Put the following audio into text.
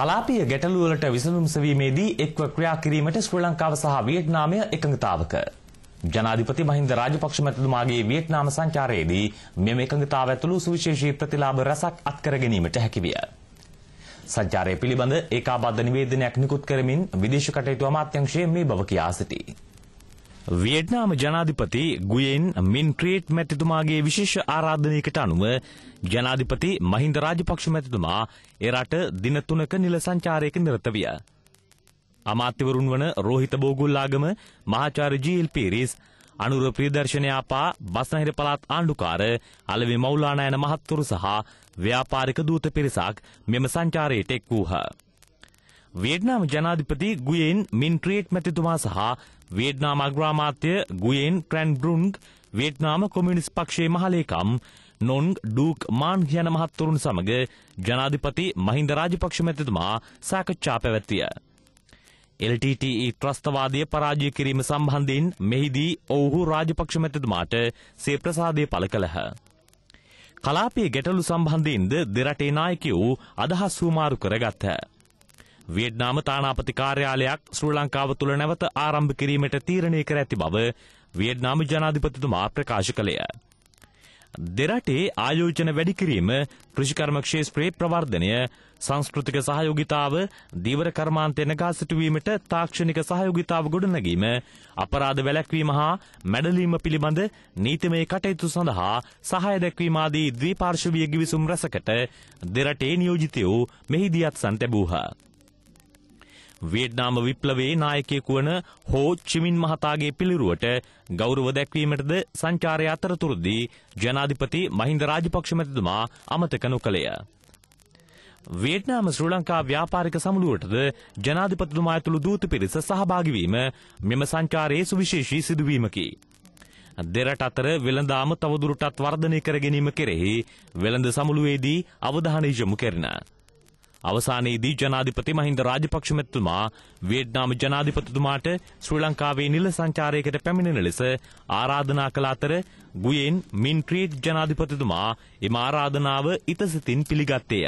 කලාපීය ගැටලු වලට විසඳුම් සෙවීමේදී එක්ව ක්‍රියා කිරීමට ශ්‍රී ලංකාව සහ වියට්නාමය එකඟතාවක. ජනාධිපති මහින්ද රාජපක්ෂ මැතිතුමාගේ වියට්නාම සංචාරයේදී මෙම එකඟතාව ඇතුළු සුවිශේෂී ප්‍රතිලාභ රැසක් අත්කර ගැනීමට හැකි විය. සංචාරය පිළිබඳ ඒකාබද්ධ නිවේදනයක් නිකුත් කරමින් විදේශ කටයුතු අමාත්‍යාංශය මේ බව කියා සිටී. වියට්නාම ජනාධිපති ගුයෙන් මින් ක්‍රියට් මැතිතුමාගේ විශේෂ ආරාධනයකට අනුව ජනාධිපති මහින්ද රාජපක්ෂ මැතිතුමා එරට දින 3ක නිල සංචාරයක නිරත විය. අමාත්‍යවරුන් වන රෝහිත බෝගුල්ලාගම, මහාචාර්ය ජී.එල්. පීරිස්, අනුර ප්‍රියදර්ශන යාපා, බස්නාහිර පළාත් ආණ්ඩුකාර අලවි මෞලානා යන මහත්වරු සහ ව්‍යාපාරික දූත පිරිසක් මෙම සංචාරයට එක් වූහ. වියට්නාම ජනාධිපති ගුයෙන් මින් ක්‍රියට් මැතිතුමා සහ වියට්නාම අග්‍රාමාත්‍ය ගුයෙන් ට්‍රැන් බ්‍රුන්ග්, වියට්නාම කොමියුනිස්ට් පක්ෂයේ මහලේකම් නොන්ග් ඩූක් මාන් යන මහත්වරුන් සමග ජනාධිපති මහින්ද රාජපක්ෂ මැතිතුමා සාකච්ඡා පැවැත්විය. LTTE ත්‍රස්තවාදය පරාජය කිරීම සම්බන්ධයෙන් මෙහිදී ඔවුහු රාජපක්ෂ මැතිතුමාට සේ ප්‍රසාදය පළ කළහ. කලාපීය ගැටලු සම්බන්ධයෙන්ද දෙරටේ නායකයෝ අදහස් හුමාරු කරගත්හ. වියට්නාම තානාපති කාර්යාලයක් ශ්‍රී ලංකාව තුළ නැවත ආරම්භ කිරීමට තීරණය කර ඇති බව වියට්නාම ජනාධිපතිතුමා ප්‍රකාශ කළේය. දෙරටේ ආයෝජන වැඩි කිරීම, කෘෂිකර්ම ක්ෂේත්‍රයේ ප්‍රවර්ධනය, සංස්කෘතික සහයෝගිතාව, දීවර කර්මාන්තය නගා සිටුවීමට තාක්ෂණික සහයෝගිතාව ගොඩනැගීම, අපරාධ වැළැක්වීම හා මැඩලීම පිළිබඳ නීතිමය කටයුතු සඳහා සහාය දැක්වීම ආදී ද්විපාර්ශ්වීය ගිවිසුම් රැසකට දෙරටේ නියෝජිතයෝ මෙහිදී අත්සන් ලැබූහ. වියට්නාම විප්ලවයේ නායකයෙකු වන හෝ චිමින් මහතාගේ පිළිරුවට ගෞරව දැක්වීමටද සංචාරය අතරතුරදී ජනාධිපති මහින්ද රාජපක්ෂ මැතිතුමා අමතක නොකළේය. වියට්නාම ශ්‍රී ලංකා ව්‍යාපාරික සමුළුවටද ජනාධිපතිතුමා ඇතුළු දූත පිරිස සහභාගී වීම මෙම සංචාරයේ සුවිශේෂී සිදුවීමකි. දෙරට අතර වෙළඳාම තවදුරටත් වර්ධනය කර ගැනීම කෙරෙහි වෙළඳ සමුළුවේදී අවධානය යොමු කෙරෙන. අවසානයේදී ජනාධිපති මහින්ද රාජපක්ෂ මැතිතුමා වියට්නාම ජනාධිපතිතුමාට ශ්‍රී ලංකාවේ නිල සංචාරයකට පැමිණෙන ලෙස ආරාධනා කළ අතර ගුයෙන් මින් ක්‍රියට් ජනාධිපතිතුමා එම ආරාධනාව ඉතසිතින් පිළිගත්තේය.